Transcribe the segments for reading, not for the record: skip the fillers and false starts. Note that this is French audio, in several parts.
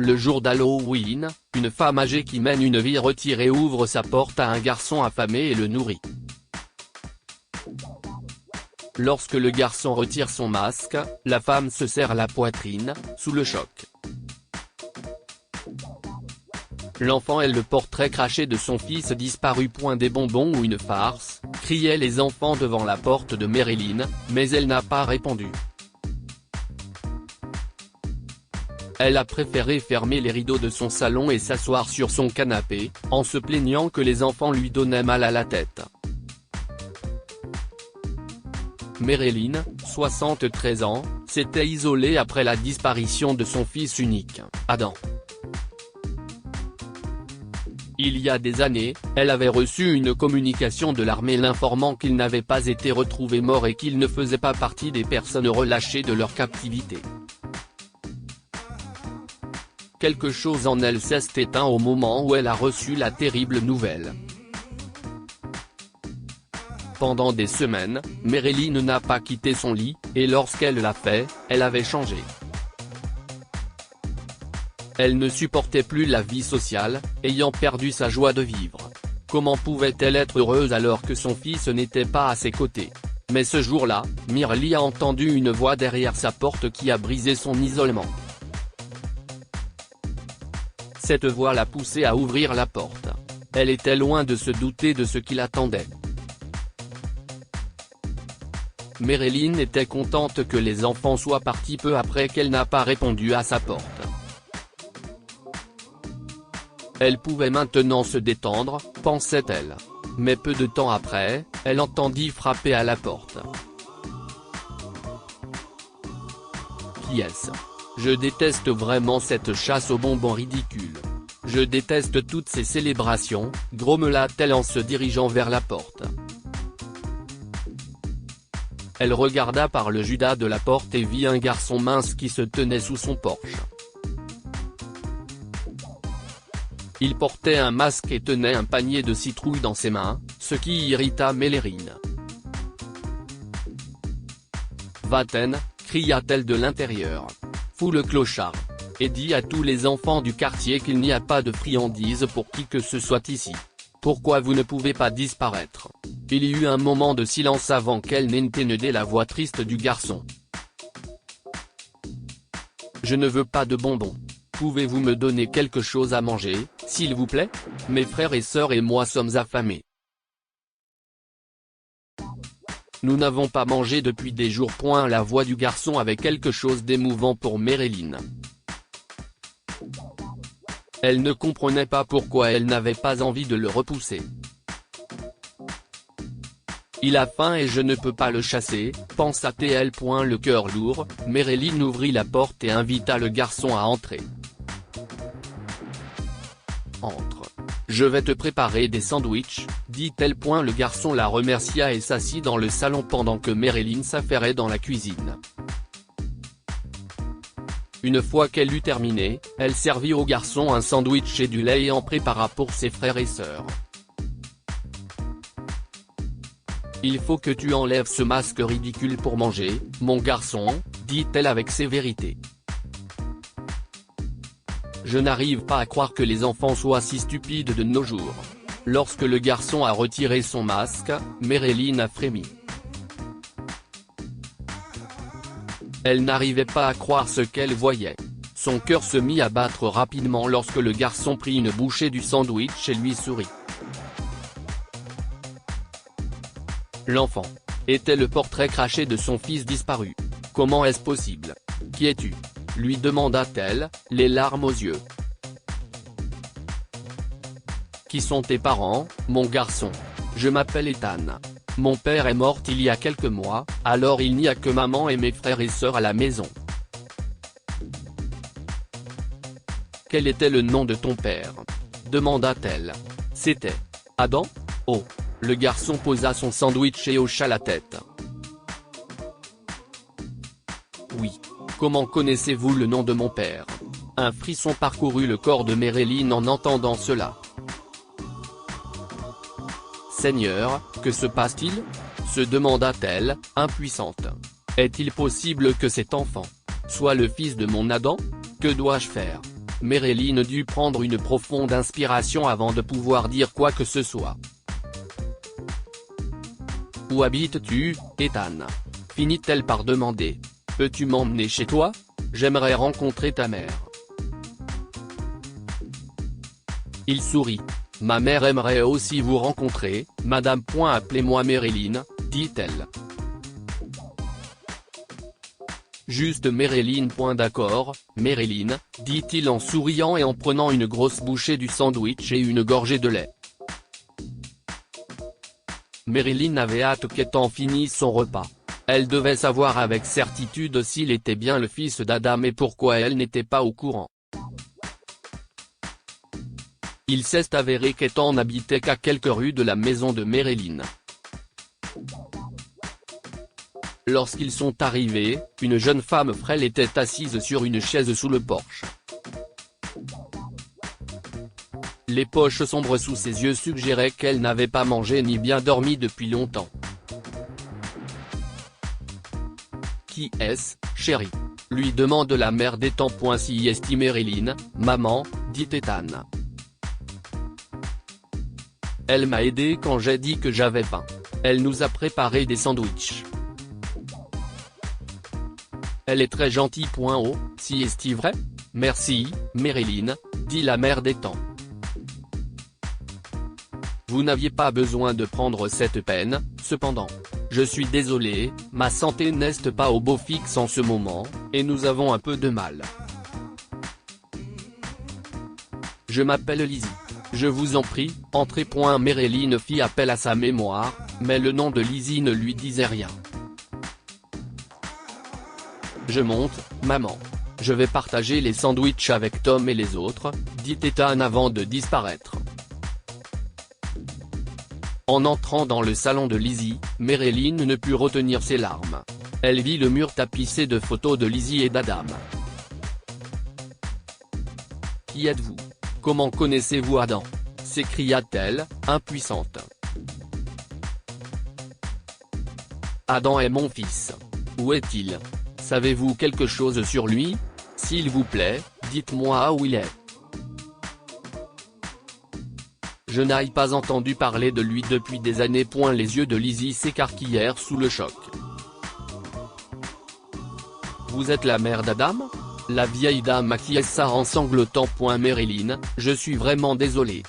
Le jour d'Halloween, une femme âgée qui mène une vie retirée ouvre sa porte à un garçon affamé et le nourrit. Lorsque le garçon retire son masque, la femme se serre la poitrine, sous le choc. L'enfant est le portrait craché de son fils disparu. Des bonbons ou une farce, criaient les enfants devant la porte de Marilyn, mais elle n'a pas répondu. Elle a préféré fermer les rideaux de son salon et s'asseoir sur son canapé, en se plaignant que les enfants lui donnaient mal à la tête. Marilyn, 73 ans, s'était isolée après la disparition de son fils unique, Adam. Il y a des années, elle avait reçu une communication de l'armée l'informant qu'il n'avait pas été retrouvé mort et qu'il ne faisait pas partie des personnes relâchées de leur captivité. Quelque chose en elle s'est éteint au moment où elle a reçu la terrible nouvelle. Pendant des semaines, Marilyn n'a pas quitté son lit, et lorsqu'elle l'a fait, elle avait changé. Elle ne supportait plus la vie sociale, ayant perdu sa joie de vivre. Comment pouvait-elle être heureuse alors que son fils n'était pas à ses côtés? Mais ce jour-là, Marilyn a entendu une voix derrière sa porte qui a brisé son isolement. Cette voix l'a poussée à ouvrir la porte. Elle était loin de se douter de ce qui l'attendait. Marilyn était contente que les enfants soient partis peu après qu'elle n'a pas répondu à sa porte. Elle pouvait maintenant se détendre, pensait-elle. Mais peu de temps après, elle entendit frapper à la porte. Qui est-ce ? Je déteste vraiment cette chasse aux bonbons ridicule. Je déteste toutes ces célébrations, grommela-t-elle en se dirigeant vers la porte. Elle regarda par le judas de la porte et vit un garçon mince qui se tenait sous son porche. Il portait un masque et tenait un panier de citrouilles dans ses mains, ce qui irrita Marilyn. « Va-t'en » cria-t-elle de l'intérieur. « Fous le clochard. Et dis à tous les enfants du quartier qu'il n'y a pas de friandises pour qui que ce soit ici. Pourquoi vous ne pouvez pas disparaître ?» Il y eut un moment de silence avant qu'elle n'entende la voix triste du garçon. « Je ne veux pas de bonbons. Pouvez-vous me donner quelque chose à manger, s'il vous plaît? Mes frères et sœurs et moi sommes affamés. Nous n'avons pas mangé depuis des jours. » La voix du garçon avait quelque chose d'émouvant pour Marilyn. Elle ne comprenait pas pourquoi elle n'avait pas envie de le repousser. « Il a faim et je ne peux pas le chasser, » pensa-t-elle. Le cœur lourd, Marilyn ouvrit la porte et invita le garçon à entrer. « Entre. Je vais te préparer des sandwichs, » dit-elle. Le garçon la remercia et s'assit dans le salon pendant que Marilyn s'affairait dans la cuisine. Une fois qu'elle eut terminé, elle servit au garçon un sandwich et du lait et en prépara pour ses frères et sœurs. « Il faut que tu enlèves ce masque ridicule pour manger, mon garçon, » dit-elle avec sévérité. « Je n'arrive pas à croire que les enfants soient si stupides de nos jours. » Lorsque le garçon a retiré son masque, Marilyn a frémi. Elle n'arrivait pas à croire ce qu'elle voyait. Son cœur se mit à battre rapidement lorsque le garçon prit une bouchée du sandwich et lui sourit. L'enfant était le portrait craché de son fils disparu. « Comment est-ce possible? Qui es-tu » lui demanda-t-elle, les larmes aux yeux. « Qui sont tes parents, mon garçon? Je m'appelle Ethan. Mon père est mort il y a quelques mois, alors il n'y a que maman et mes frères et sœurs à la maison. » « Quel était le nom de ton père? » demanda-t-elle. « C'était Adam. » Oh. Le garçon posa son sandwich et hocha la tête. « Oui. Comment connaissez-vous le nom de mon père? » Un frisson parcourut le corps de Marilyn en entendant cela. « Seigneur, que se passe-t-il » se demanda-t-elle, impuissante. « Est-il possible que cet enfant soit le fils de mon Adam? Que dois-je faire? Marilyn dut prendre une profonde inspiration avant de pouvoir dire quoi que ce soit. « Où habites-tu, Ethan ?» finit-elle par demander. « Peux-tu m'emmener chez toi? J'aimerais rencontrer ta mère. » Il sourit. « Ma mère aimerait aussi vous rencontrer, madame. Appelez-moi Marilyn, dit-elle. Juste Marilyn. D'accord, Marilyn, dit-il en souriant et en prenant une grosse bouchée du sandwich et une gorgée de lait. Marilyn avait hâte qu'Ethan finisse son repas. Elle devait savoir avec certitude s'il était bien le fils d'Adam et pourquoi elle n'était pas au courant. Il s'est avéré qu'Ethan n'habitait qu'à quelques rues de la maison de Marilyn. Lorsqu'ils sont arrivés, une jeune femme frêle était assise sur une chaise sous le porche. Les poches sombres sous ses yeux suggéraient qu'elle n'avait pas mangé ni bien dormi depuis longtemps. « Qui est-ce, chérie ?» lui demande la mère d'Ethan. Si est Marilyn, maman, dit Ethan. Elle m'a aidé quand j'ai dit que j'avais faim. Elle nous a préparé des sandwichs. Elle est très gentille. Oh, si est-ce vrai? Merci, Marilyn, dit la mère d'Ethan. Vous n'aviez pas besoin de prendre cette peine, cependant. Je suis désolé, ma santé n'est pas au beau fixe en ce moment, et nous avons un peu de mal. Je m'appelle Lizzie. Je vous en prie, entrez. Marilyn fit appel à sa mémoire, mais le nom de Lizzie ne lui disait rien. Je monte, maman. Je vais partager les sandwichs avec Tom et les autres, dit Ethan avant de disparaître. En entrant dans le salon de Lizzie, Marilyn ne put retenir ses larmes. Elle vit le mur tapissé de photos de Lizzie et d'Adam. « Qui êtes-vous? Comment connaissez-vous Adam ?» s'écria-t-elle, impuissante. « Adam est mon fils. Où est-il? Savez-vous quelque chose sur lui? S'il vous plaît, dites-moi où il est. » Je n'ai pas entendu parler de lui depuis des années. Les yeux de Lizzie s'écarquillèrent sous le choc. « Vous êtes la mère d'Adam ?» La vieille dame acquiesça en sanglotant. Marilyn, je suis vraiment désolée,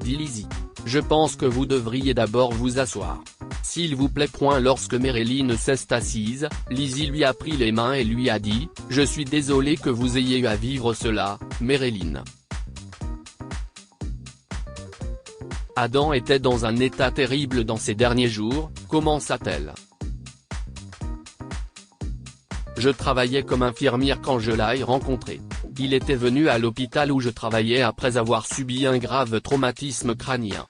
dit Lizzie. Je pense que vous devriez d'abord vous asseoir. S'il vous plaît. Lorsque Marilyn s'est assise, Lizzie lui a pris les mains et lui a dit, je suis désolée que vous ayez eu à vivre cela, Marilyn. Adam était dans un état terrible dans ces derniers jours, commença-t-elle. Je travaillais comme infirmière quand je l'ai rencontré. Il était venu à l'hôpital où je travaillais après avoir subi un grave traumatisme crânien.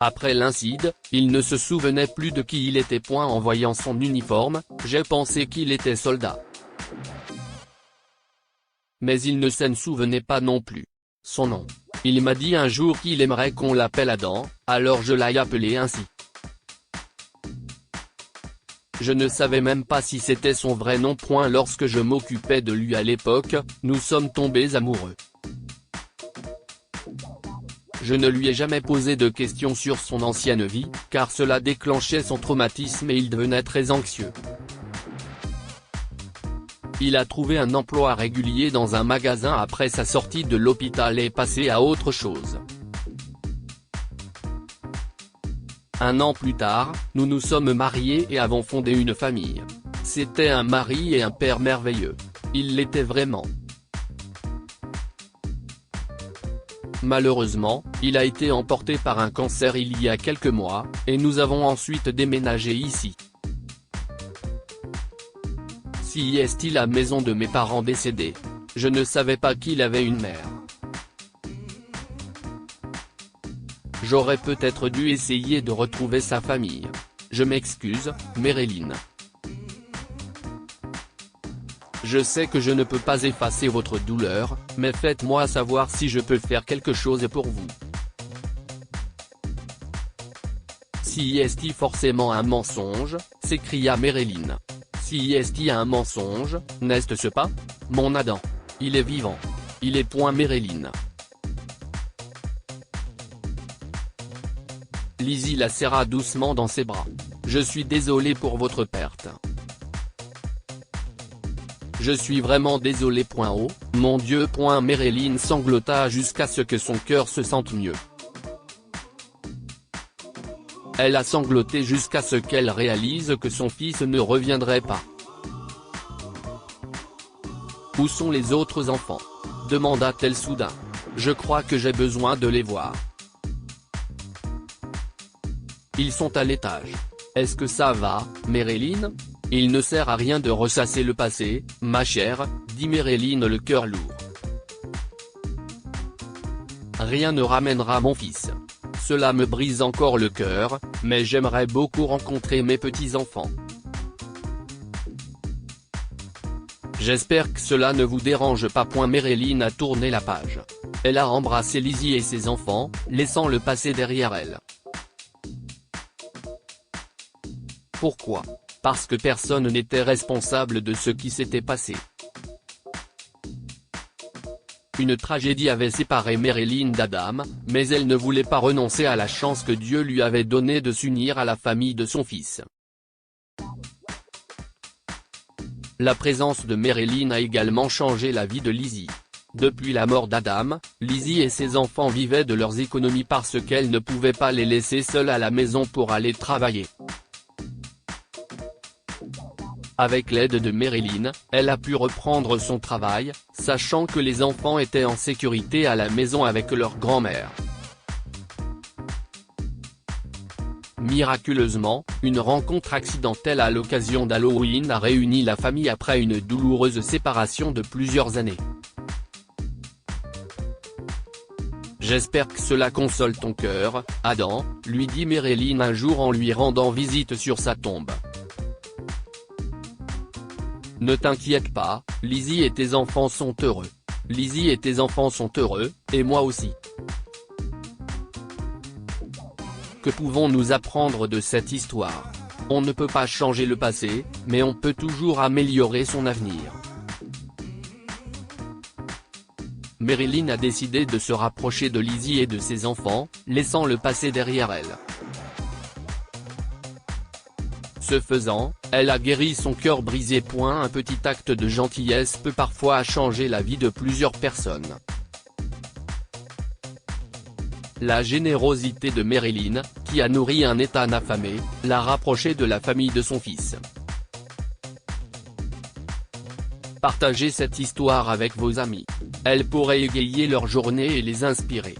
Après l'incident, il ne se souvenait plus de qui il était. En voyant son uniforme, j'ai pensé qu'il était soldat. Mais il ne s'en souvenait pas non plus. Son nom. Il m'a dit un jour qu'il aimerait qu'on l'appelle Adam, alors je l'ai appelé ainsi. Je ne savais même pas si c'était son vrai nom. Lorsque je m'occupais de lui à l'époque, nous sommes tombés amoureux. Je ne lui ai jamais posé de questions sur son ancienne vie, car cela déclenchait son traumatisme et il devenait très anxieux. Il a trouvé un emploi régulier dans un magasin après sa sortie de l'hôpital et est passé à autre chose. Un an plus tard, nous nous sommes mariés et avons fondé une famille. C'était un mari et un père merveilleux. Il l'était vraiment. Malheureusement, il a été emporté par un cancer il y a quelques mois, et nous avons ensuite déménagé ici. Si est la maison de mes parents décédés. Je ne savais pas qu'il avait une mère. J'aurais peut-être dû essayer de retrouver sa famille. Je m'excuse, Marilyn. Je sais que je ne peux pas effacer votre douleur, mais faites-moi savoir si je peux faire quelque chose pour vous. Si est-il forcément un mensonge, s'écria Marilyn. Si est-il un mensonge, n'est-ce pas? Mon Adam. Il est vivant. Il est point Marilyn. Lizzie la serra doucement dans ses bras. Je suis désolé pour votre perte. Je suis vraiment désolé. Oh, mon Dieu. Marilyn sanglota jusqu'à ce que son cœur se sente mieux. Elle a sangloté jusqu'à ce qu'elle réalise que son fils ne reviendrait pas. Où sont les autres enfants? Demanda-t-elle soudain. Je crois que j'ai besoin de les voir. Ils sont à l'étage. Est-ce que ça va, Marilyn? Il ne sert à rien de ressasser le passé, ma chère, dit Marilyn le cœur lourd. Rien ne ramènera mon fils. Cela me brise encore le cœur, mais j'aimerais beaucoup rencontrer mes petits-enfants. J'espère que cela ne vous dérange pas. Marilyn a tourné la page. Elle a embrassé Lizzie et ses enfants, laissant le passé derrière elle. Pourquoi? Parce que personne n'était responsable de ce qui s'était passé. Une tragédie avait séparé Marilyn d'Adam, mais elle ne voulait pas renoncer à la chance que Dieu lui avait donnée de s'unir à la famille de son fils. La présence de Marilyn a également changé la vie de Lizzie. Depuis la mort d'Adam, Lizzie et ses enfants vivaient de leurs économies parce qu'elle ne pouvait pas les laisser seuls à la maison pour aller travailler. Avec l'aide de Marilyn, elle a pu reprendre son travail, sachant que les enfants étaient en sécurité à la maison avec leur grand-mère. Miraculeusement, une rencontre accidentelle à l'occasion d'Halloween a réuni la famille après une douloureuse séparation de plusieurs années. J'espère que cela console ton cœur, Adam, lui dit Marilyn un jour en lui rendant visite sur sa tombe. Ne t'inquiète pas, Lizzie et tes enfants sont heureux. Lizzie et tes enfants sont heureux, et moi aussi. Que pouvons-nous apprendre de cette histoire? On ne peut pas changer le passé, mais on peut toujours améliorer son avenir. Marilyn a décidé de se rapprocher de Lizzie et de ses enfants, laissant le passé derrière elle. Ce faisant, elle a guéri son cœur brisé. Un petit acte de gentillesse peut parfois changer la vie de plusieurs personnes. La générosité de Marilyn, qui a nourri un Ethan affamé, l'a rapproché de la famille de son fils. Partagez cette histoire avec vos amis. Elle pourrait égayer leur journée et les inspirer.